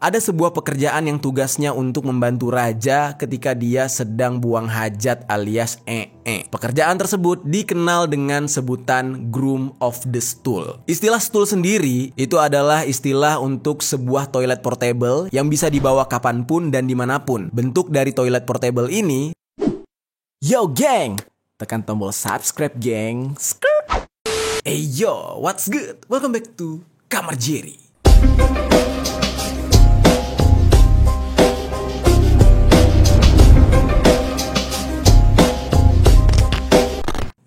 Ada sebuah pekerjaan yang tugasnya untuk membantu raja ketika dia sedang buang hajat alias Pekerjaan tersebut dikenal dengan sebutan Groom of the Stool. Istilah stool sendiri itu adalah istilah untuk sebuah toilet portable yang bisa dibawa kapanpun dan dimanapun. Bentuk dari toilet portable ini, yo geng, tekan tombol subscribe geng. Hey yo, what's good? Welcome back to Kamar Jerry.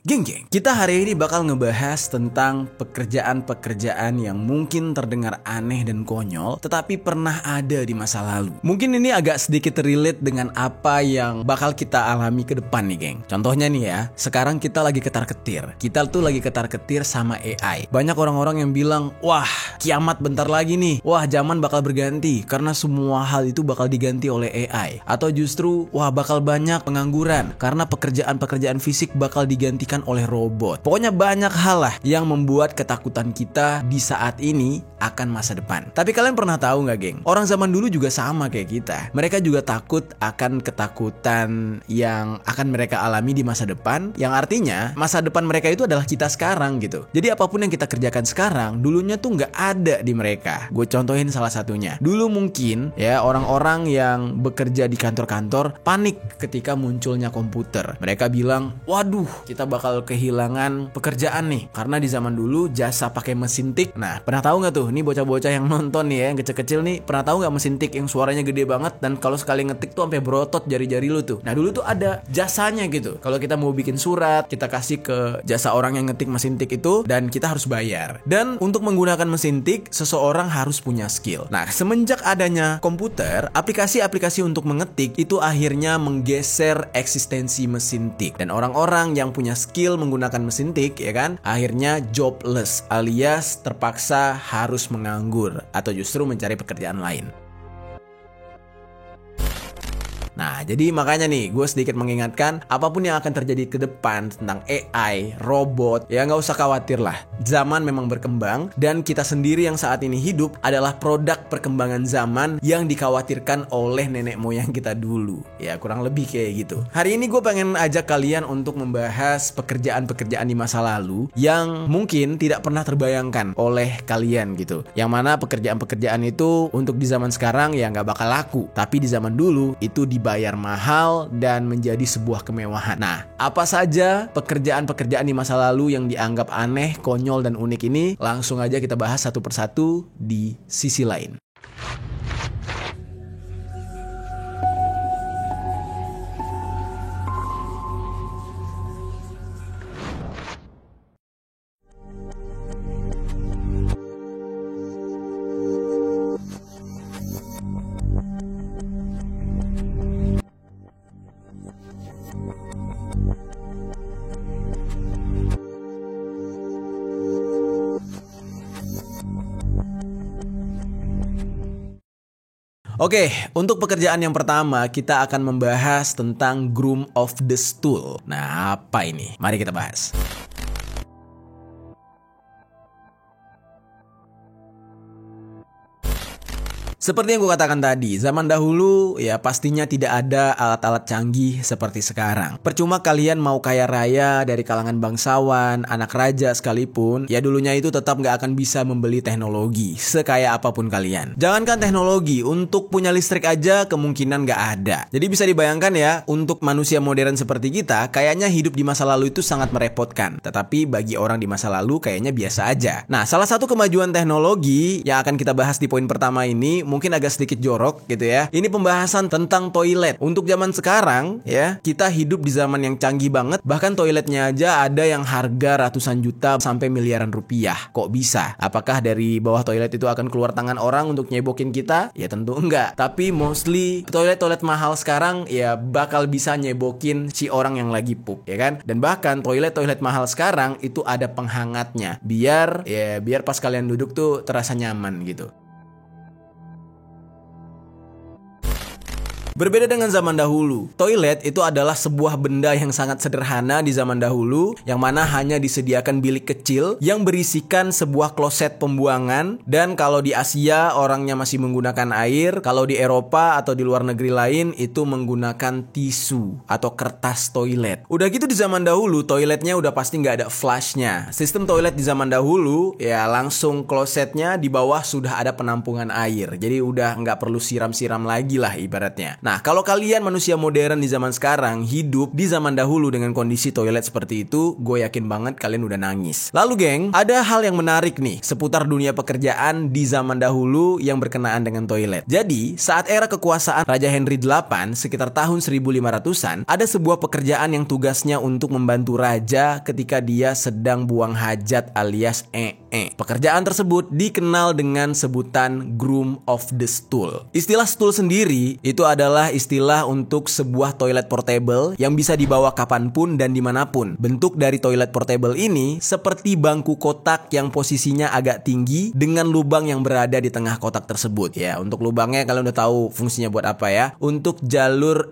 Geng, kita hari ini bakal ngebahas tentang pekerjaan-pekerjaan yang mungkin terdengar aneh dan konyol, tetapi pernah ada di masa lalu. Mungkin ini agak sedikit relate dengan apa yang bakal kita alami ke depan nih, geng. Contohnya nih ya, sekarang kita lagi ketar-ketir. Kita tuh lagi ketar-ketir sama AI. Banyak orang-orang yang bilang, wah, kiamat bentar lagi nih. Wah, zaman bakal berganti karena semua hal itu bakal diganti oleh AI. Atau justru, wah, bakal banyak pengangguran karena pekerjaan-pekerjaan fisik bakal digantikan oleh robot. Pokoknya banyak hal lah yang membuat ketakutan kita di saat ini akan masa depan. Tapi kalian pernah tahu nggak, geng? Orang zaman dulu juga sama kayak kita. Mereka juga takut akan ketakutan yang akan mereka alami di masa depan, yang artinya masa depan mereka itu adalah kita sekarang gitu. Jadi apapun yang kita kerjakan sekarang, dulunya tuh nggak ada di mereka. Gue contohin salah satunya. Dulu mungkin ya orang-orang yang bekerja di kantor-kantor panik ketika munculnya komputer. Mereka bilang, waduh, kita bakal kehilangan pekerjaan nih karena di zaman dulu jasa pakai mesin tik. Nah, pernah tahu nggak tuh, nih bocah-bocah yang nonton nih ya, yang kecil-kecil nih, pernah tahu nggak mesin tik yang suaranya gede banget dan kalau sekali ngetik tuh sampai berotot jari-jari lu tuh. Nah, dulu tuh ada jasanya gitu. Kalau kita mau bikin surat, kita kasih ke jasa orang yang ngetik mesin tik itu dan kita harus bayar. Dan untuk menggunakan mesin tik, seseorang harus punya skill. Nah, semenjak adanya komputer, aplikasi-aplikasi untuk mengetik itu akhirnya menggeser eksistensi mesin tik dan orang-orang yang punya skill menggunakan mesin tik ya kan, akhirnya jobless alias terpaksa harus menganggur atau justru mencari pekerjaan lain. Nah, jadi makanya nih, gue sedikit mengingatkan apapun yang akan terjadi ke depan tentang AI, robot, ya nggak usah khawatir lah. Zaman memang berkembang dan kita sendiri yang saat ini hidup adalah produk perkembangan zaman yang dikhawatirkan oleh nenek moyang kita dulu. Ya, kurang lebih kayak gitu. Hari ini gue pengen ajak kalian untuk membahas pekerjaan-pekerjaan di masa lalu yang mungkin tidak pernah terbayangkan oleh kalian gitu. Yang mana pekerjaan-pekerjaan itu untuk di zaman sekarang ya nggak bakal laku. Tapi di zaman dulu itu dibayar mahal dan menjadi sebuah kemewahan. Nah, apa saja pekerjaan-pekerjaan di masa lalu yang dianggap aneh, konyol, dan unik ini? Langsung aja kita bahas satu persatu di sisi lain. Oke, untuk pekerjaan yang pertama kita akan membahas tentang Groom of the Stool. Nah, apa ini? Mari kita bahas. Seperti yang gue katakan tadi, zaman dahulu ya pastinya tidak ada alat-alat canggih seperti sekarang. Percuma kalian mau kaya raya dari kalangan bangsawan, anak raja sekalipun, ya dulunya itu tetap gak akan bisa membeli teknologi sekaya apapun kalian. Jangankan teknologi, untuk punya listrik aja kemungkinan gak ada. Jadi bisa dibayangkan ya, untuk manusia modern seperti kita, kayaknya hidup di masa lalu itu sangat merepotkan. Tetapi bagi orang di masa lalu kayaknya biasa aja. Nah, salah satu kemajuan teknologi yang akan kita bahas di poin pertama ini mungkin agak sedikit jorok gitu ya. Ini pembahasan tentang toilet. Untuk zaman sekarang ya, kita hidup di zaman yang canggih banget. Bahkan toiletnya aja ada yang harga ratusan juta sampai miliaran rupiah. Kok bisa? Apakah dari bawah toilet itu akan keluar tangan orang untuk nyebokin kita? Ya tentu enggak. Tapi mostly toilet-toilet mahal sekarang ya bakal bisa nyebokin si orang yang lagi pup, ya kan? Dan bahkan toilet-toilet mahal sekarang itu ada penghangatnya. Biar pas kalian duduk tuh terasa nyaman gitu. Berbeda dengan zaman dahulu, toilet itu adalah sebuah benda yang sangat sederhana di zaman dahulu, yang mana hanya disediakan bilik kecil yang berisikan sebuah kloset pembuangan. Dan kalau di Asia orangnya masih menggunakan air, kalau di Eropa atau di luar negeri lain itu menggunakan tisu atau kertas toilet. Udah gitu di zaman dahulu toiletnya udah pasti nggak ada flushnya. Sistem toilet di zaman dahulu ya langsung klosetnya di bawah sudah ada penampungan air, jadi udah nggak perlu siram-siram lagi lah ibaratnya. Nah, kalau kalian manusia modern di zaman sekarang hidup di zaman dahulu dengan kondisi toilet seperti itu, gue yakin banget kalian udah nangis. Lalu geng, ada hal yang menarik nih seputar dunia pekerjaan di zaman dahulu yang berkenaan dengan toilet. Jadi, saat era kekuasaan Raja Henry VIII sekitar tahun 1500-an, ada sebuah pekerjaan yang tugasnya untuk membantu raja ketika dia sedang buang hajat alias Pekerjaan tersebut dikenal dengan sebutan groom of the stool. Istilah stool sendiri itu adalah istilah untuk sebuah toilet portable yang bisa dibawa kapanpun dan dimanapun. Bentuk dari toilet portable ini seperti bangku kotak yang posisinya agak tinggi dengan lubang yang berada di tengah kotak tersebut. Ya, untuk lubangnya kalian udah tahu fungsinya buat apa ya? Untuk jalur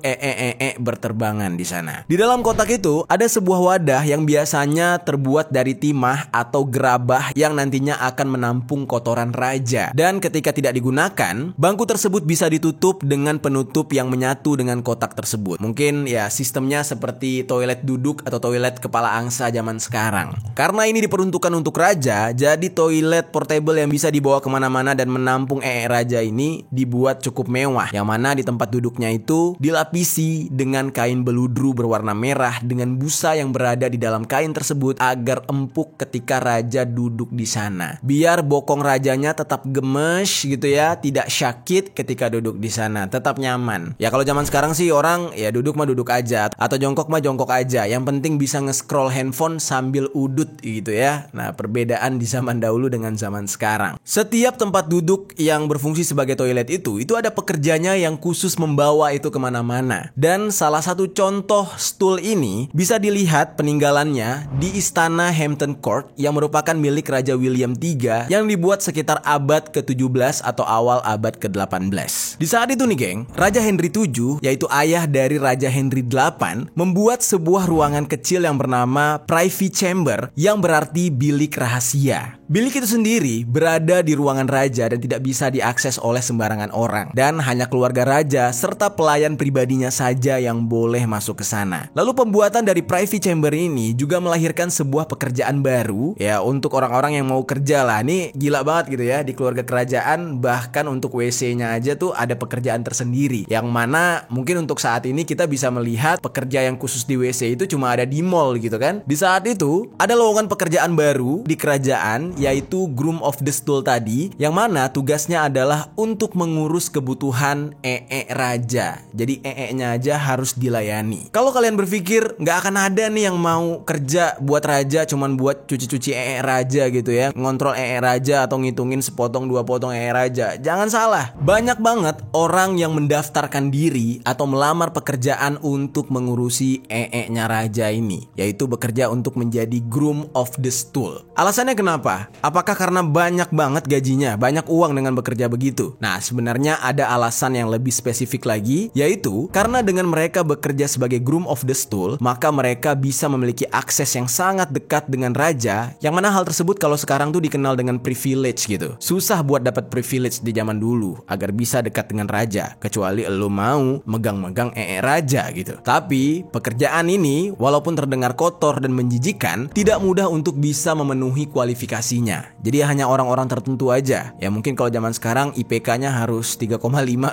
berterbangan di sana. Di dalam kotak itu ada sebuah wadah yang biasanya terbuat dari timah atau gerabah yang nantinya akan menampung kotoran raja. Dan ketika tidak digunakan, bangku tersebut bisa ditutup dengan penutup yang menyatu dengan kotak tersebut. Mungkin ya sistemnya seperti toilet duduk atau toilet kepala angsa zaman sekarang. Karena ini diperuntukkan untuk raja, jadi toilet portable yang bisa dibawa kemana-mana dan menampung raja ini dibuat cukup mewah. Yang mana di tempat duduknya itu dilapisi dengan kain beludru berwarna merah dengan busa yang berada di dalam kain tersebut agar empuk ketika raja duduk di sana. Biar bokong rajanya tetap gemes gitu ya, tidak sakit ketika duduk di sana, tetap nyaman. Ya kalau zaman sekarang sih orang ya duduk mah duduk aja atau jongkok mah jongkok aja. Yang penting bisa nge-scroll handphone sambil udut gitu ya. Nah, perbedaan di zaman dahulu dengan zaman sekarang. Setiap tempat duduk yang berfungsi sebagai toilet itu ada pekerjanya yang khusus membawa itu kemana-mana. Dan salah satu contoh stool ini bisa dilihat peninggalannya di Istana Hampton Court yang merupakan milik Raja William III yang dibuat sekitar abad ke-17 atau awal abad ke-18. Di saat itu nih geng, Raja Henry VII yaitu ayah dari Raja Henry VIII membuat sebuah ruangan kecil yang bernama Privy Chamber yang berarti bilik rahasia. Bilik itu sendiri berada di ruangan raja dan tidak bisa diakses oleh sembarangan orang. Dan hanya keluarga raja serta pelayan pribadinya saja yang boleh masuk ke sana. Lalu pembuatan dari Privy Chamber ini juga melahirkan sebuah pekerjaan baru ya untuk orang-orang yang mau kerja lah. Ini gila banget gitu ya, di keluarga kerajaan bahkan untuk WC-nya aja tuh ada pekerjaan tersendiri. Yang mana mungkin untuk saat ini kita bisa melihat pekerja yang khusus di WC itu cuma ada di mall gitu kan. Di saat itu ada lowongan pekerjaan baru di kerajaan yaitu groom of the stool tadi, yang mana tugasnya adalah untuk mengurus kebutuhan raja. Jadi nya aja harus dilayani. Kalau kalian berpikir nggak akan ada nih yang mau kerja buat raja cuman buat cuci-cuci raja gitu ya, ngontrol raja atau ngitungin sepotong dua potong raja, jangan salah. Banyak banget orang yang mendaftarkan diri atau melamar pekerjaan untuk mengurusi nya raja ini, yaitu bekerja untuk menjadi groom of the stool. Alasannya kenapa? Apakah karena banyak banget gajinya, banyak uang dengan bekerja begitu? Nah, sebenarnya ada alasan yang lebih spesifik lagi, yaitu karena dengan mereka bekerja sebagai groom of the stool, maka mereka bisa memiliki akses yang sangat dekat dengan raja, yang mana hal tersebut kalau sekarang tuh dikenal dengan privilege gitu. Susah buat dapat privilege di zaman dulu agar bisa dekat dengan raja, kecuali lo mau megang-megang raja gitu. Tapi pekerjaan ini walaupun terdengar kotor dan menjijikan, tidak mudah untuk bisa memenuhi kualifikasinya. Jadi hanya orang-orang tertentu aja. Ya mungkin kalau zaman sekarang IPK-nya harus 3,5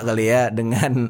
kali ya dengan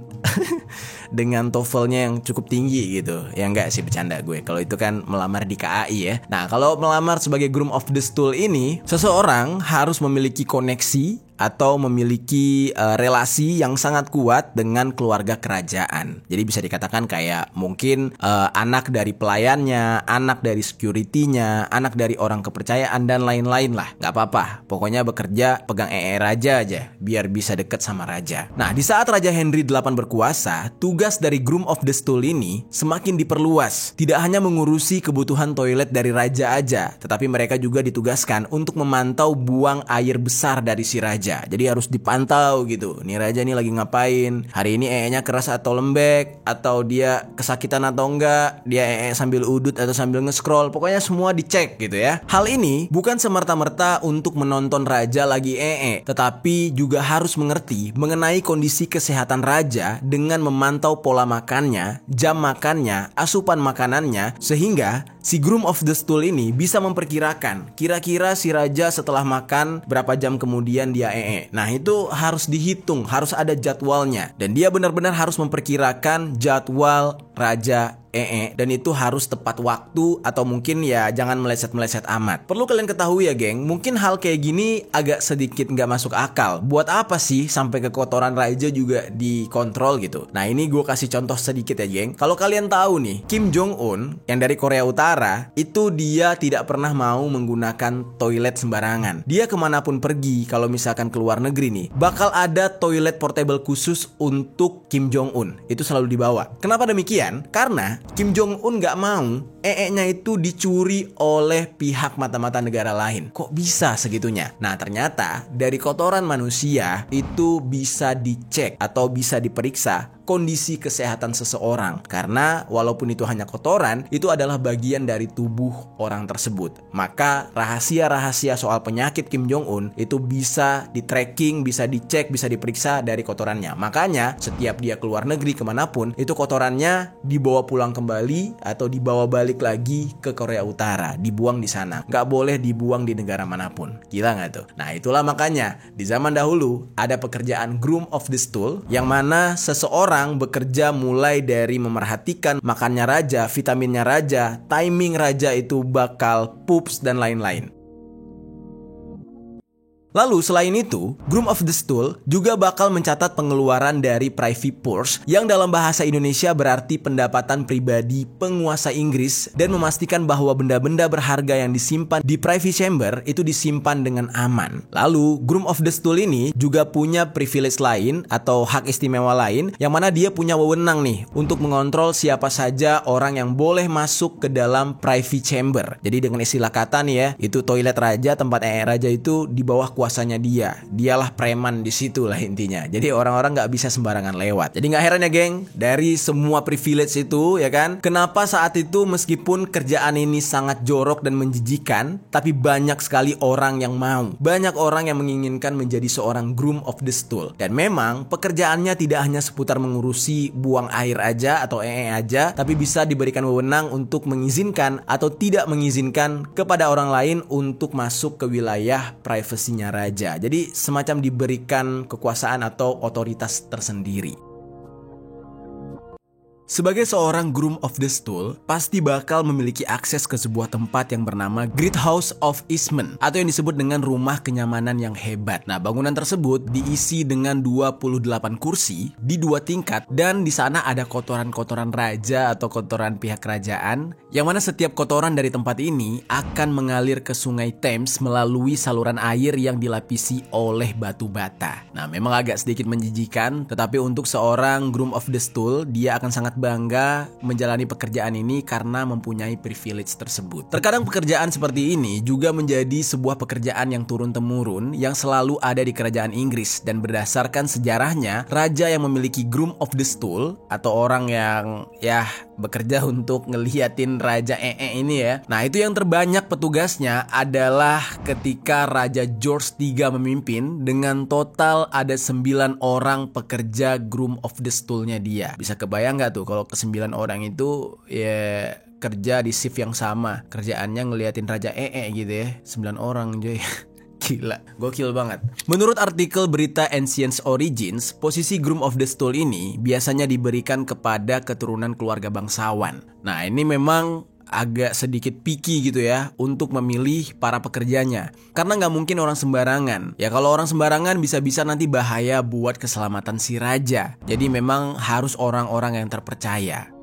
dengan TOEFL-nya yang cukup tinggi gitu. Ya enggak sih, bercanda gue. Kalau itu kan melamar di KAI ya. Nah, kalau melamar sebagai groom of the stool ini, seseorang harus memiliki koneksi atau memiliki relasi yang sangat kuat dengan keluarga kerajaan. Jadi bisa dikatakan kayak mungkin anak dari pelayannya, anak dari security-nya, anak dari orang kepercayaan dan lain-lain lah. Gak apa-apa, pokoknya bekerja pegang raja aja biar bisa deket sama raja. Nah, di saat Raja Henry VIII berkuasa, tugas dari groom of the stool ini semakin diperluas. Tidak hanya mengurusi kebutuhan toilet dari raja aja, tetapi mereka juga ditugaskan untuk memantau buang air besar dari si raja. raja. Jadi harus dipantau gitu. Nih raja nih lagi ngapain? Hari ini nya keras atau lembek, atau dia kesakitan atau enggak, dia sambil udut atau sambil nge-scroll. Pokoknya semua dicek gitu ya. Hal ini bukan semerta-merta untuk menonton raja lagi tetapi juga harus mengerti mengenai kondisi kesehatan raja dengan memantau pola makannya, jam makannya, asupan makanannya, sehingga si Groom of the Stool ini bisa memperkirakan kira-kira si raja setelah makan berapa jam kemudian dia Nah itu harus dihitung, harus ada jadwalnya. Dan dia benar-benar harus memperkirakan jadwal raja dan itu harus tepat waktu, atau mungkin ya jangan meleset-meleset amat. Perlu kalian ketahui ya geng, mungkin hal kayak gini agak sedikit nggak masuk akal. Buat apa sih sampai ke kotoran raja juga dikontrol gitu? Nah ini gue kasih contoh sedikit ya geng. Kalau kalian tahu nih, Kim Jong Un yang dari Korea Utara itu dia tidak pernah mau menggunakan toilet sembarangan. Dia kemanapun pergi, kalau misalkan ke luar negeri nih, bakal ada toilet portable khusus untuk Kim Jong Un. Itu selalu dibawa. Kenapa demikian? Karena Kim Jong Un gak mau nya itu dicuri oleh pihak mata-mata negara lain. Kok bisa segitunya? Nah ternyata dari kotoran manusia itu bisa dicek atau bisa diperiksa kondisi kesehatan seseorang. Karena walaupun itu hanya kotoran, itu adalah bagian dari tubuh orang tersebut. Maka rahasia-rahasia soal penyakit Kim Jong Un itu bisa di-tracking, bisa dicek, bisa diperiksa dari kotorannya. Makanya setiap dia keluar negeri kemanapun, itu kotorannya dibawa pulang kembali atau dibawa balik lagi ke Korea Utara, dibuang di sana. Nggak boleh dibuang di negara manapun. Gila nggak tuh? Nah itulah makanya di zaman dahulu ada pekerjaan Groom of the Stool, yang mana seseorang bekerja mulai dari memerhatikan makannya raja, vitaminnya raja, timing raja itu bakal poops dan lain-lain. Lalu selain itu, Groom of the Stool juga bakal mencatat pengeluaran dari privy purse, yang dalam bahasa Indonesia berarti pendapatan pribadi penguasa Inggris, dan memastikan bahwa benda-benda berharga yang disimpan di privy chamber itu disimpan dengan aman. Lalu Groom of the Stool ini juga punya privilege lain atau hak istimewa lain, yang mana dia punya wewenang nih untuk mengontrol siapa saja orang yang boleh masuk ke dalam privy chamber. Jadi dengan istilah kata nih ya, itu toilet raja, tempat raja itu di bawah kuasanya dia. Dialah preman di situ lah intinya. Jadi orang-orang nggak bisa sembarangan lewat. Jadi nggak heran ya geng, dari semua privilege itu ya kan, kenapa saat itu meskipun kerjaan ini sangat jorok dan menjijikan, tapi banyak sekali orang yang mau. Banyak orang yang menginginkan menjadi seorang Groom of the Stool. Dan memang pekerjaannya tidak hanya seputar mengurusi buang air aja atau aja, tapi bisa diberikan wewenang untuk mengizinkan atau tidak mengizinkan kepada orang lain untuk masuk ke wilayah privasinya raja. Jadi semacam diberikan kekuasaan atau otoritas tersendiri. Sebagai seorang Groom of the Stool, pasti bakal memiliki akses ke sebuah tempat yang bernama Great House of Eastman, atau yang disebut dengan rumah kenyamanan yang hebat. Nah, bangunan tersebut diisi dengan 28 kursi di 2 tingkat, dan di sana ada kotoran-kotoran raja atau kotoran pihak kerajaan, yang mana setiap kotoran dari tempat ini akan mengalir ke Sungai Thames melalui saluran air yang dilapisi oleh batu bata. Nah, memang agak sedikit menjijikan, tetapi untuk seorang Groom of the Stool, dia akan sangat bangga menjalani pekerjaan ini karena mempunyai privilege tersebut. Terkadang pekerjaan seperti ini juga menjadi sebuah pekerjaan yang turun-temurun yang selalu ada di kerajaan Inggris, dan berdasarkan sejarahnya, raja yang memiliki Groom of the Stool atau orang yang bekerja untuk ngeliatin raja ini ya. Nah, itu yang terbanyak petugasnya adalah ketika Raja George III memimpin, dengan total ada 9 orang pekerja Groom of the Stool-nya dia. Bisa kebayang gak tuh kalau ke-9 orang itu ya kerja di shift yang sama, kerjaannya ngeliatin raja gitu ya. 9 orang coy. Gila, gokil banget. Menurut artikel berita Ancient Origins, posisi Groom of the Stool ini biasanya diberikan kepada keturunan keluarga bangsawan. Nah, ini memang agak sedikit picky gitu ya untuk memilih para pekerjanya, karena nggak mungkin orang sembarangan. Ya kalau orang sembarangan bisa-bisa nanti bahaya buat keselamatan si raja. Jadi memang harus orang-orang yang terpercaya.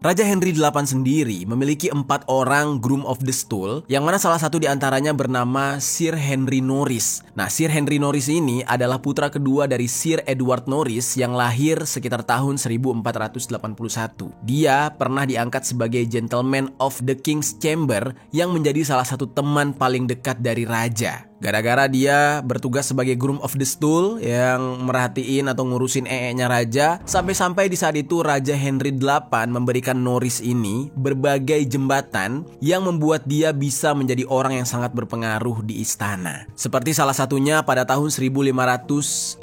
Raja Henry VIII sendiri memiliki 4 orang Groom of the Stool, yang mana salah satu diantaranya bernama Sir Henry Norris. Nah, Sir Henry Norris ini adalah putra kedua dari Sir Edward Norris yang lahir sekitar tahun 1481. Dia pernah diangkat sebagai Gentleman of the King's Chamber, yang menjadi salah satu teman paling dekat dari raja. Gara-gara dia bertugas sebagai groom of the stool yang merhatiin atau ngurusin nya raja, sampai-sampai di saat itu Raja Henry VIII memberikan Norris ini berbagai jembatan yang membuat dia bisa menjadi orang yang sangat berpengaruh di istana. Seperti salah satunya pada tahun 1515.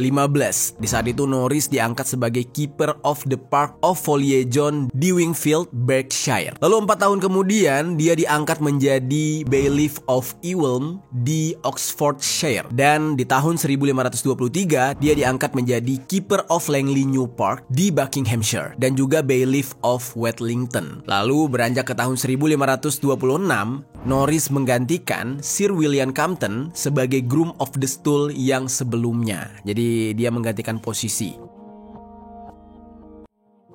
Di saat itu Norris diangkat sebagai Keeper of the Park of Foliajon di Wingfield, Berkshire. Lalu 4 tahun kemudian dia diangkat menjadi Bailiff of Ewelme di Oxfordshire. Dan di tahun 1523 dia diangkat menjadi Keeper of Langley New Park di Buckinghamshire dan juga Bailiff of Wedlington. Lalu beranjak ke tahun 1526, Norris menggantikan Sir William Compton sebagai Groom of the Stool yang sebelumnya. Jadi dia menggantikan posisi.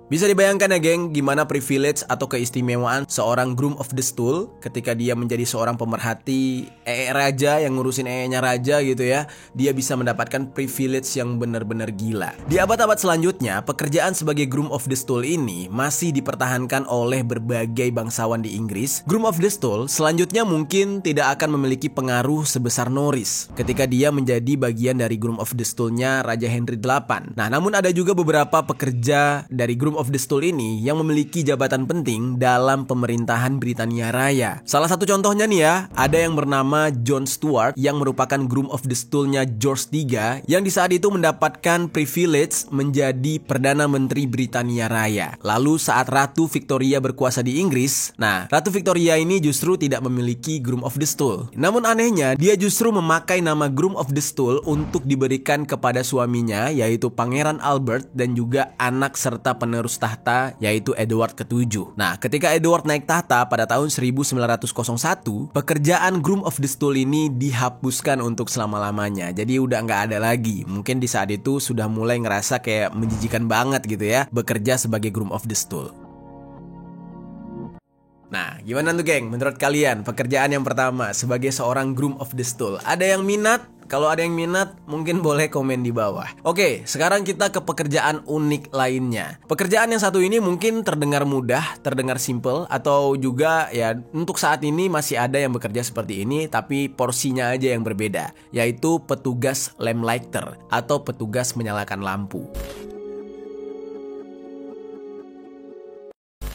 Bisa dibayangkan ya geng, gimana privilege atau keistimewaan seorang Groom of the Stool ketika dia menjadi seorang pemerhati raja yang ngurusin nya raja gitu ya. Dia bisa mendapatkan privilege yang benar-benar gila. Di abad-abad selanjutnya, pekerjaan sebagai Groom of the Stool ini masih dipertahankan oleh berbagai bangsawan di Inggris. Groom of the Stool selanjutnya mungkin tidak akan memiliki pengaruh sebesar Norris ketika dia menjadi bagian dari Groom of the Stool-nya Raja Henry VIII. Nah, namun ada juga beberapa pekerja dari Groom of the Stool ini yang memiliki jabatan penting dalam pemerintahan Britania Raya. Salah satu contohnya nih ya, ada yang bernama John Stuart yang merupakan Groom of the Stool-nya George III yang di saat itu mendapatkan privilege menjadi Perdana Menteri Britania Raya. Lalu saat Ratu Victoria berkuasa di Inggris, nah Ratu Victoria ini justru tidak memiliki Groom of the Stool. Namun anehnya, dia justru memakai nama Groom of the Stool untuk diberikan kepada suaminya, yaitu Pangeran Albert dan juga anak serta penerus tahta yaitu Edward ke-7. Nah, ketika Edward naik tahta pada tahun 1901, pekerjaan Groom of the Stool ini dihapuskan untuk selama-lamanya. Jadi udah nggak ada lagi. Mungkin di saat itu sudah mulai ngerasa kayak menjijikan banget gitu ya, bekerja sebagai Groom of the Stool. Nah, gimana tuh geng? Menurut kalian pekerjaan yang pertama sebagai seorang Groom of the Stool, ada yang minat? Kalau ada yang minat, mungkin boleh komen di bawah. Oke, sekarang kita ke pekerjaan unik lainnya. Pekerjaan yang satu ini mungkin terdengar mudah, terdengar simple, atau juga ya untuk saat ini masih ada yang bekerja seperti ini, tapi porsinya aja yang berbeda, yaitu petugas lamplighter atau petugas menyalakan lampu.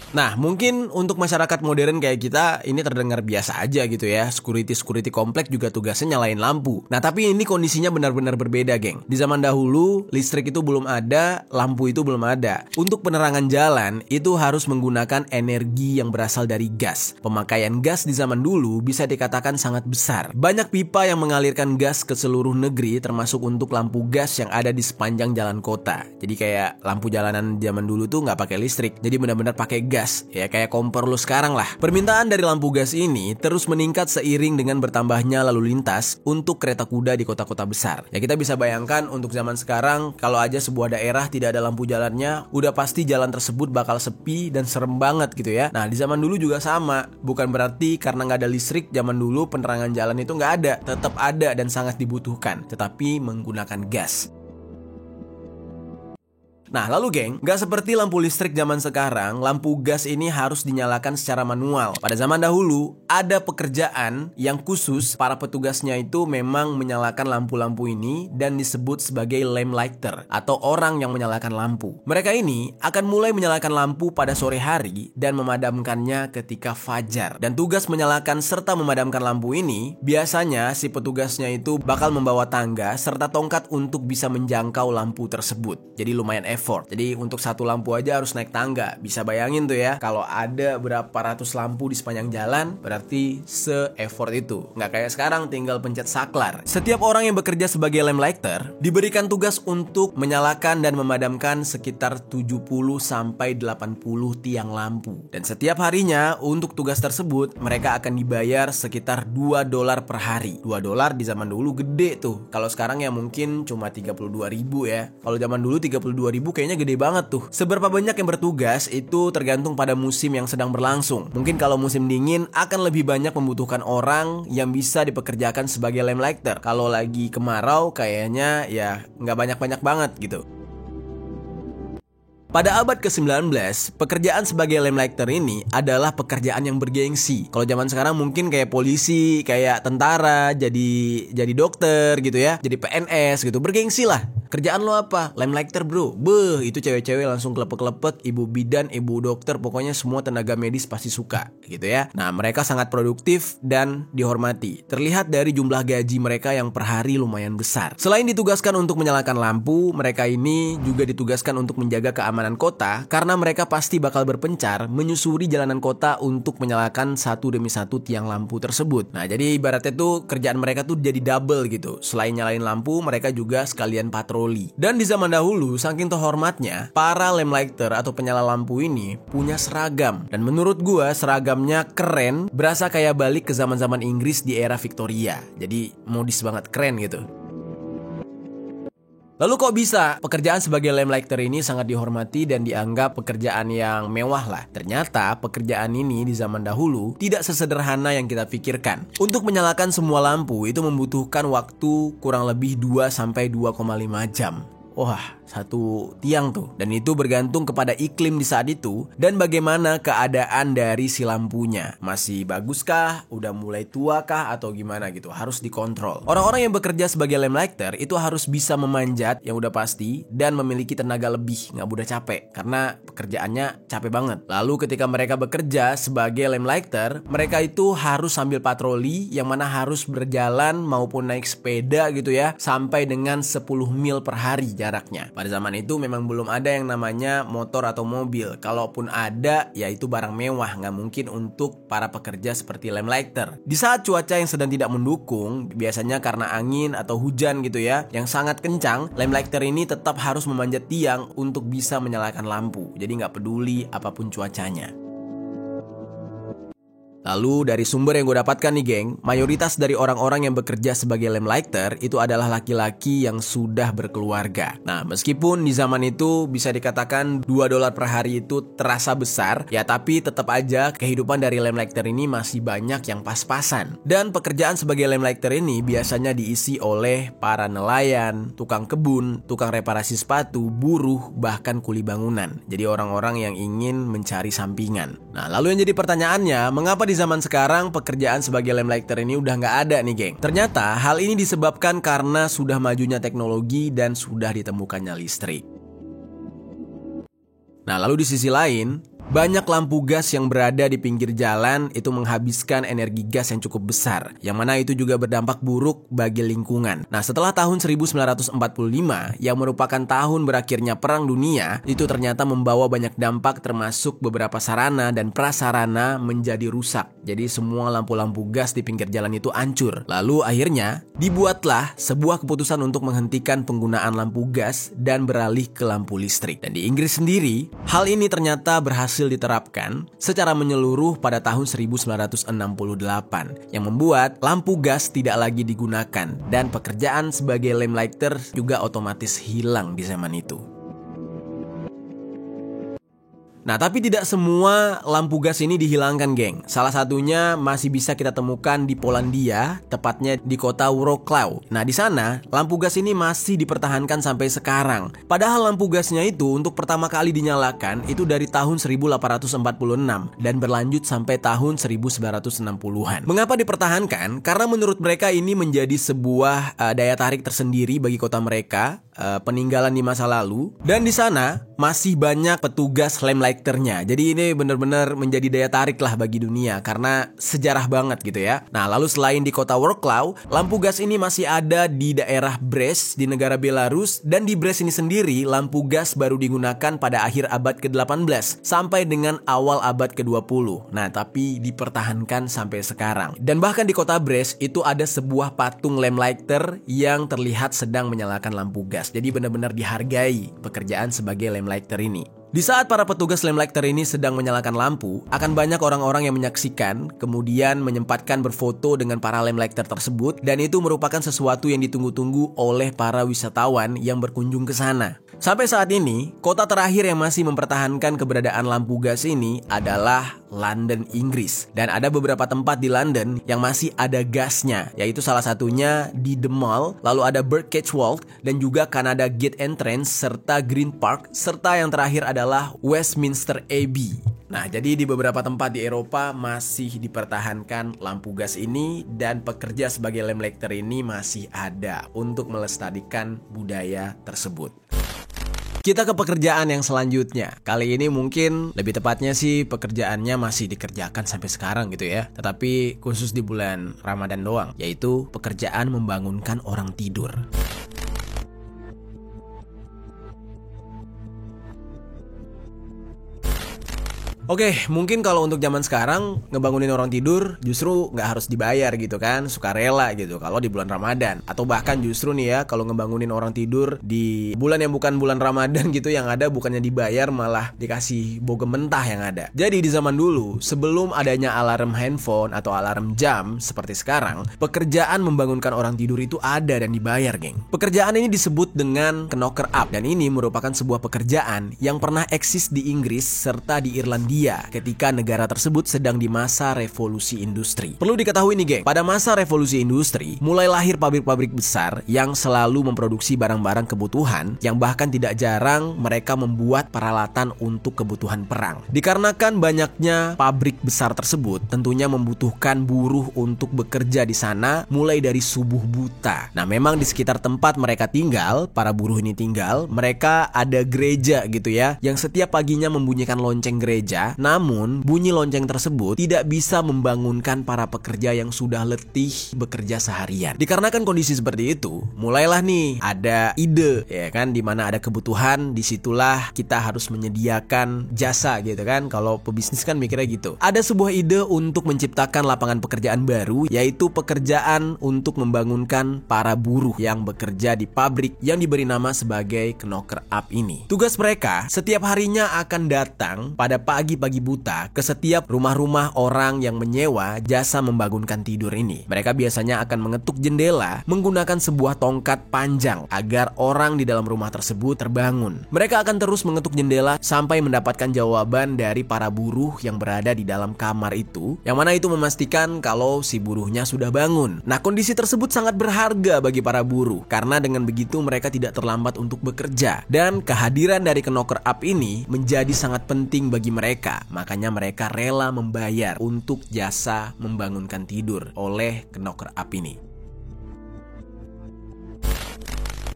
Nah, mungkin untuk masyarakat modern kayak kita ini terdengar biasa aja gitu ya. Security komplek juga tugasnya nyalain lampu. Nah, tapi ini kondisinya benar-benar berbeda, geng. Di zaman dahulu, listrik itu belum ada, lampu itu belum ada. Untuk penerangan jalan itu harus menggunakan energi yang berasal dari gas. Pemakaian gas di zaman dulu bisa dikatakan sangat besar. Banyak pipa yang mengalirkan gas ke seluruh negeri, termasuk untuk lampu gas yang ada di sepanjang jalan kota. Jadi kayak lampu jalanan zaman dulu tuh nggak pakai listrik, jadi benar-benar pakai gas. Ya kayak kompor lu sekarang lah. Permintaan dari lampu gas ini terus meningkat seiring dengan bertambahnya lalu lintas untuk kereta kuda di kota-kota besar. Ya kita bisa bayangkan untuk zaman sekarang, kalau aja sebuah daerah tidak ada lampu jalannya, udah pasti jalan tersebut bakal sepi dan serem banget gitu ya. Nah, di zaman dulu juga sama. Bukan berarti karena nggak ada listrik zaman dulu penerangan jalan itu nggak ada. Tetap ada dan sangat dibutuhkan, tetapi menggunakan gas. Nah, lalu geng, gak seperti lampu listrik zaman sekarang, lampu gas ini harus dinyalakan secara manual. Pada zaman dahulu, ada pekerjaan yang khusus para petugasnya itu memang menyalakan lampu-lampu ini dan disebut sebagai lamplighter atau orang yang menyalakan lampu. Mereka ini akan mulai menyalakan lampu pada sore hari dan memadamkannya ketika fajar. Dan tugas menyalakan serta memadamkan lampu ini, biasanya si petugasnya itu bakal membawa tangga serta tongkat untuk bisa menjangkau lampu tersebut. Jadi lumayan effort. Jadi untuk satu lampu aja harus naik tangga. Bisa bayangin tuh ya, kalau ada berapa ratus lampu di sepanjang jalan, berarti se-effort itu. Nggak kayak sekarang tinggal pencet saklar. Setiap orang yang bekerja sebagai lamplighter diberikan tugas untuk menyalakan dan memadamkan sekitar 70-80 tiang lampu. Dan setiap harinya untuk tugas tersebut mereka akan dibayar sekitar $2 per hari. $2 di zaman dulu gede tuh. Kalau sekarang ya mungkin cuma 32.000 ya. Kalau zaman dulu 32.000 kayaknya gede banget tuh. Seberapa banyak yang bertugas itu tergantung pada musim yang sedang berlangsung. Mungkin kalau musim dingin akan lebih banyak membutuhkan orang yang bisa dipekerjakan sebagai lamplighter. Kalau lagi kemarau kayaknya ya nggak banyak-banyak banget gitu. Pada abad ke-19, pekerjaan sebagai lamplighter ini adalah pekerjaan yang bergengsi. Kalau zaman sekarang mungkin kayak polisi, kayak tentara, jadi dokter gitu ya, jadi PNS gitu, bergengsi lah. Kerjaan lo apa? Lamplighter bro. Beuh, itu cewek-cewek langsung kelepek-kelepek, ibu bidan, ibu dokter, pokoknya semua tenaga medis pasti suka gitu ya. Nah, mereka sangat produktif dan dihormati. Terlihat dari jumlah gaji mereka yang per hari lumayan besar. Selain ditugaskan untuk menyalakan lampu, mereka ini juga ditugaskan untuk menjaga keamanan kota karena mereka pasti bakal berpencar menyusuri jalanan kota untuk menyalakan satu demi satu tiang lampu tersebut. Nah, jadi ibaratnya tuh kerjaan mereka tuh jadi double gitu. Selain nyalain lampu, mereka juga sekalian patroli. Dan di zaman dahulu, saking terhormatnya, para lamplighter atau penyala lampu ini punya seragam. Dan menurut gua seragamnya keren, berasa kayak balik ke zaman-zaman Inggris di era Victoria. Jadi modis banget, keren gitu. Lalu kok bisa pekerjaan sebagai lamplighter ini sangat dihormati dan dianggap pekerjaan yang mewah lah? Ternyata pekerjaan ini di zaman dahulu tidak sesederhana yang kita pikirkan. Untuk menyalakan semua lampu itu membutuhkan waktu kurang lebih 2-2,5 jam. Wah, satu tiang tuh. Dan itu bergantung kepada iklim di saat itu dan bagaimana keadaan dari si lampunya. Masih baguskah? Udah mulai tua kah? Atau gimana gitu. Harus dikontrol. Orang-orang yang bekerja sebagai lamplighter itu harus bisa memanjat yang udah pasti dan memiliki tenaga lebih, nggak mudah capek karena pekerjaannya capek banget. Lalu ketika mereka bekerja sebagai lamplighter, mereka itu harus sambil patroli yang mana harus berjalan maupun naik sepeda gitu ya sampai dengan 10 mil per hari jaraknya. Pada zaman itu memang belum ada yang namanya motor atau mobil. Kalaupun ada, ya itu barang mewah, nggak mungkin untuk para pekerja seperti lamplighter. Di saat cuaca yang sedang tidak mendukung, biasanya karena angin atau hujan gitu ya, yang sangat kencang, lamplighter ini tetap harus memanjat tiang untuk bisa menyalakan lampu. Jadi nggak peduli apapun cuacanya. Lalu dari sumber yang gue dapatkan nih geng, mayoritas dari orang-orang yang bekerja sebagai lamplighter itu adalah laki-laki yang sudah berkeluarga. Nah, meskipun di zaman itu bisa dikatakan $2 per hari itu terasa besar, ya tapi tetap aja kehidupan dari lamplighter ini masih banyak yang pas-pasan. Dan pekerjaan sebagai lamplighter ini biasanya diisi oleh para nelayan, tukang kebun, tukang reparasi sepatu, buruh, bahkan kuli bangunan. Jadi orang-orang yang ingin mencari sampingan. Nah, lalu yang jadi pertanyaannya, mengapa di zaman sekarang pekerjaan sebagai lamplighter ini udah nggak ada nih geng? Ternyata hal ini disebabkan karena sudah majunya teknologi dan sudah ditemukannya listrik. Nah, lalu di sisi lain, banyak lampu gas yang berada di pinggir jalan itu menghabiskan energi gas yang cukup besar, yang mana itu juga berdampak buruk bagi lingkungan. Nah, setelah tahun 1945 yang merupakan tahun berakhirnya Perang Dunia, itu ternyata membawa banyak dampak termasuk beberapa sarana dan prasarana menjadi rusak. Jadi semua lampu-lampu gas di pinggir jalan itu hancur. Lalu akhirnya dibuatlah sebuah keputusan untuk menghentikan penggunaan lampu gas dan beralih ke lampu listrik. Dan di Inggris sendiri, hal ini ternyata berhasil diterapkan secara menyeluruh pada tahun 1968 yang membuat lampu gas tidak lagi digunakan dan pekerjaan sebagai lamplighter juga otomatis hilang di zaman itu. Nah, tapi tidak semua lampu gas ini dihilangkan, geng. Salah satunya masih bisa kita temukan di Polandia, tepatnya di kota Wrocław. Nah, di sana lampu gas ini masih dipertahankan sampai sekarang. Padahal lampu gasnya itu untuk pertama kali dinyalakan itu dari tahun 1846 dan berlanjut sampai tahun 1960-an. Mengapa dipertahankan? Karena menurut mereka ini menjadi sebuah daya tarik tersendiri bagi kota mereka, peninggalan di masa lalu. Dan di sana masih banyak petugas lamplighternya. Jadi ini benar-benar menjadi daya tarik lah bagi dunia karena sejarah banget gitu ya. Nah, lalu selain di kota Wrocław, lampu gas ini masih ada di daerah Brest di negara Belarus, dan di Brest ini sendiri lampu gas baru digunakan pada akhir abad ke-18 sampai dengan awal abad ke-20. Nah, tapi dipertahankan sampai sekarang. Dan bahkan di kota Brest itu ada sebuah patung lamplighter yang terlihat sedang menyalakan lampu gas. Jadi benar-benar dihargai pekerjaan sebagai lamplighter ini. Di saat para petugas lamplighter ini sedang menyalakan lampu, akan banyak orang-orang yang menyaksikan, kemudian menyempatkan berfoto dengan para lamplighter tersebut, dan itu merupakan sesuatu yang ditunggu-tunggu oleh para wisatawan yang berkunjung ke sana. Sampai saat ini, kota terakhir yang masih mempertahankan keberadaan lampu gas ini adalah London, Inggris. Dan ada beberapa tempat di London yang masih ada gasnya, yaitu salah satunya di The Mall, lalu ada Birdcage Walk, dan juga Canada Gate Entrance, serta Green Park, serta yang terakhir ada adalah Westminster Abbey. Nah, jadi di beberapa tempat di Eropa masih dipertahankan lampu gas ini dan pekerja sebagai lamplighter ini masih ada untuk melestarikan budaya tersebut. Kita ke pekerjaan yang selanjutnya. Kali ini mungkin lebih tepatnya sih pekerjaannya masih dikerjakan sampai sekarang gitu ya. Tetapi khusus di bulan Ramadan doang, yaitu pekerjaan membangunkan orang tidur. Oke, mungkin kalau untuk zaman sekarang ngebangunin orang tidur justru nggak harus dibayar gitu kan, sukarela gitu kalau di bulan Ramadan. Atau bahkan justru nih ya, kalau ngebangunin orang tidur di bulan yang bukan bulan Ramadan gitu, yang ada bukannya dibayar malah dikasih bogem mentah yang ada. Jadi di zaman dulu, sebelum adanya alarm handphone atau alarm jam seperti sekarang, pekerjaan membangunkan orang tidur itu ada dan dibayar, geng. Pekerjaan ini disebut dengan knocker up, dan ini merupakan sebuah pekerjaan yang pernah eksis di Inggris serta di Irlandia ketika negara tersebut sedang di masa revolusi industri. Perlu diketahui nih geng, pada masa revolusi industri mulai lahir pabrik-pabrik besar yang selalu memproduksi barang-barang kebutuhan yang bahkan tidak jarang mereka membuat peralatan untuk kebutuhan perang. Dikarenakan banyaknya pabrik besar tersebut tentunya membutuhkan buruh untuk bekerja di sana mulai dari subuh buta. Nah, memang di sekitar tempat mereka tinggal, para buruh ini tinggal, mereka ada gereja gitu ya, yang setiap paginya membunyikan lonceng gereja. Namun, bunyi lonceng tersebut tidak bisa membangunkan para pekerja yang sudah letih bekerja seharian. Dikarenakan kondisi seperti itu, mulailah nih ada ide, ya kan, dimana ada kebutuhan, disitulah kita harus menyediakan jasa gitu kan. Kalau pebisnis kan mikirnya gitu. Ada sebuah ide untuk menciptakan lapangan pekerjaan baru, yaitu pekerjaan untuk membangunkan para buruh yang bekerja di pabrik yang diberi nama sebagai knocker up ini. Tugas mereka setiap harinya akan datang pada pagi buta ke setiap rumah-rumah orang yang menyewa jasa membangunkan tidur ini. Mereka biasanya akan mengetuk jendela menggunakan sebuah tongkat panjang agar orang di dalam rumah tersebut terbangun. Mereka akan terus mengetuk jendela sampai mendapatkan jawaban dari para buruh yang berada di dalam kamar itu, yang mana itu memastikan kalau si buruhnya sudah bangun. Nah, kondisi tersebut sangat berharga bagi para buruh karena dengan begitu mereka tidak terlambat untuk bekerja, dan kehadiran dari knocker up ini menjadi sangat penting bagi mereka. Makanya mereka rela membayar untuk jasa membangunkan tidur oleh knocker up ini.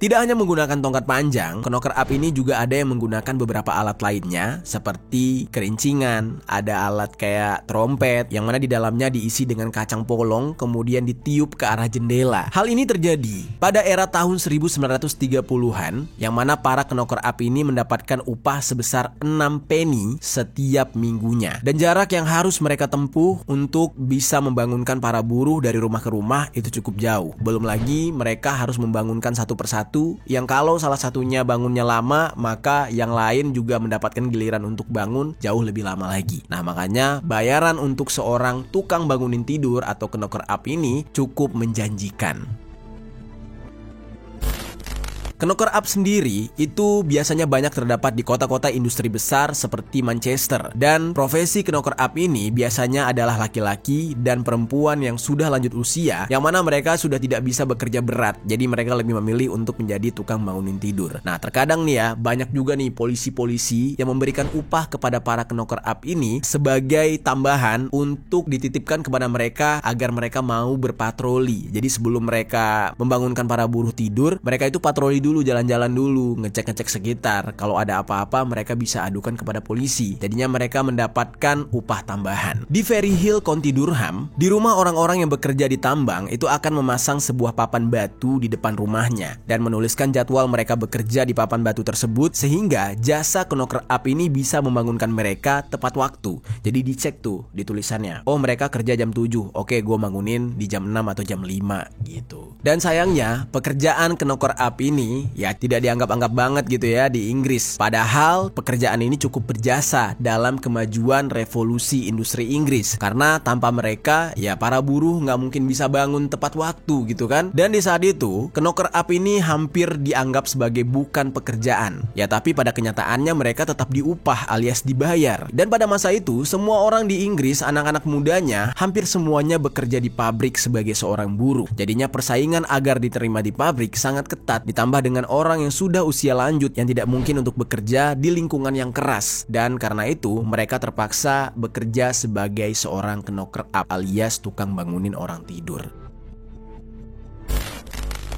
Tidak hanya menggunakan tongkat panjang, knocker up ini juga ada yang menggunakan beberapa alat lainnya seperti kerincingan, ada alat kayak trompet yang mana di dalamnya diisi dengan kacang polong kemudian ditiup ke arah jendela. Hal ini terjadi pada era tahun 1930-an yang mana para knocker up ini mendapatkan upah sebesar 6 penny setiap minggunya. Dan jarak yang harus mereka tempuh untuk bisa membangunkan para buruh dari rumah ke rumah itu cukup jauh. Belum lagi mereka harus membangunkan satu persatu, yang kalau salah satunya bangunnya lama, maka yang lain juga mendapatkan giliran untuk bangun jauh lebih lama lagi. Nah, makanya bayaran untuk seorang tukang bangunin tidur atau knocker up ini cukup menjanjikan. Knocker up sendiri itu biasanya banyak terdapat di kota-kota industri besar seperti Manchester. Dan profesi knocker up ini biasanya adalah laki-laki dan perempuan yang sudah lanjut usia, yang mana mereka sudah tidak bisa bekerja berat. Jadi mereka lebih memilih untuk menjadi tukang bangunin tidur. Nah, terkadang nih ya, banyak juga nih polisi-polisi yang memberikan upah kepada para knocker up ini sebagai tambahan untuk dititipkan kepada mereka agar mereka mau berpatroli. Jadi sebelum mereka membangunkan para buruh tidur, mereka itu patroli dulu, jalan-jalan dulu, ngecek-ngecek sekitar. Kalau ada apa-apa mereka bisa adukan kepada polisi. Jadinya mereka mendapatkan upah tambahan. Di Ferry Hill, County Durham, di rumah orang-orang yang bekerja di tambang itu akan memasang sebuah papan batu di depan rumahnya dan menuliskan jadwal mereka bekerja di papan batu tersebut, sehingga jasa knocker up ini bisa membangunkan mereka tepat waktu. Jadi dicek tuh di tulisannya, oh mereka kerja jam 7, oke gue bangunin di jam 6 atau jam 5 gitu. Dan sayangnya pekerjaan knocker up ini ya tidak dianggap-anggap banget gitu ya di Inggris. Padahal pekerjaan ini cukup berjasa dalam kemajuan revolusi industri Inggris. Karena tanpa mereka ya para buruh nggak mungkin bisa bangun tepat waktu gitu kan. Dan di saat itu knocker up ini hampir dianggap sebagai bukan pekerjaan. Ya tapi pada kenyataannya mereka tetap diupah alias dibayar. Dan pada masa itu semua orang di Inggris, anak-anak mudanya hampir semuanya bekerja di pabrik sebagai seorang buruh. Jadinya persaingan agar diterima di pabrik sangat ketat, ditambah dengan dengan orang yang sudah usia lanjut yang tidak mungkin untuk bekerja di lingkungan yang keras. Dan karena itu mereka terpaksa bekerja sebagai seorang knocker up alias tukang bangunin orang tidur.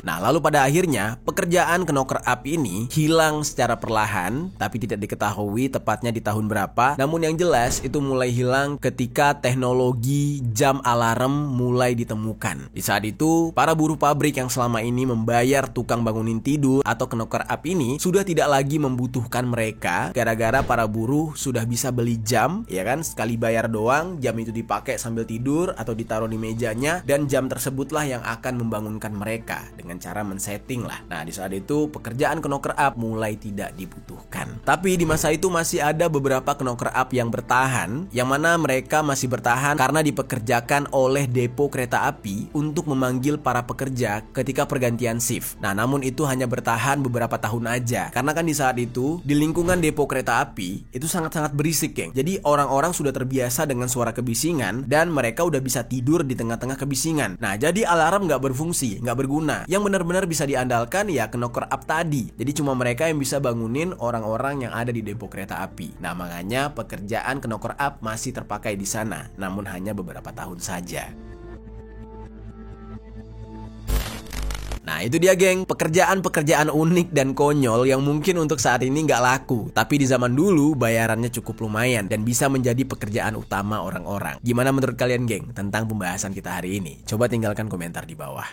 Nah, lalu pada akhirnya pekerjaan knocker up ini hilang secara perlahan, tapi tidak diketahui tepatnya di tahun berapa. Namun yang jelas itu mulai hilang ketika teknologi jam alarm mulai ditemukan. Di saat itu, para buruh pabrik yang selama ini membayar tukang bangunin tidur atau knocker up ini sudah tidak lagi membutuhkan mereka gara-gara para buruh sudah bisa beli jam, ya kan? Sekali bayar doang, jam itu dipakai sambil tidur atau ditaruh di mejanya, dan jam tersebutlah yang akan membangunkan mereka dengan cara men-setting lah. Nah, di saat itu pekerjaan knocker up mulai tidak dibutuhkan. Tapi di masa itu masih ada beberapa knocker up yang bertahan, yang mana mereka masih bertahan karena dipekerjakan oleh depo kereta api untuk memanggil para pekerja ketika pergantian shift. Nah, namun itu hanya bertahan beberapa tahun aja. Karena kan di saat itu di lingkungan depo kereta api itu sangat-sangat berisik, geng. Jadi orang-orang sudah terbiasa dengan suara kebisingan dan mereka udah bisa tidur di tengah-tengah kebisingan. Nah, jadi alarm nggak berfungsi, nggak berguna. Yang benar-benar bisa diandalkan ya knocker up tadi. Jadi cuma mereka yang bisa bangunin orang-orang yang ada di depo kereta api. Nah, makanya pekerjaan knocker up masih terpakai di sana, namun hanya beberapa tahun saja. Nah, itu dia, geng, pekerjaan-pekerjaan unik dan konyol yang mungkin untuk saat ini nggak laku, tapi di zaman dulu bayarannya cukup lumayan dan bisa menjadi pekerjaan utama orang-orang. Gimana menurut kalian, geng, tentang pembahasan kita hari ini? Coba tinggalkan komentar di bawah.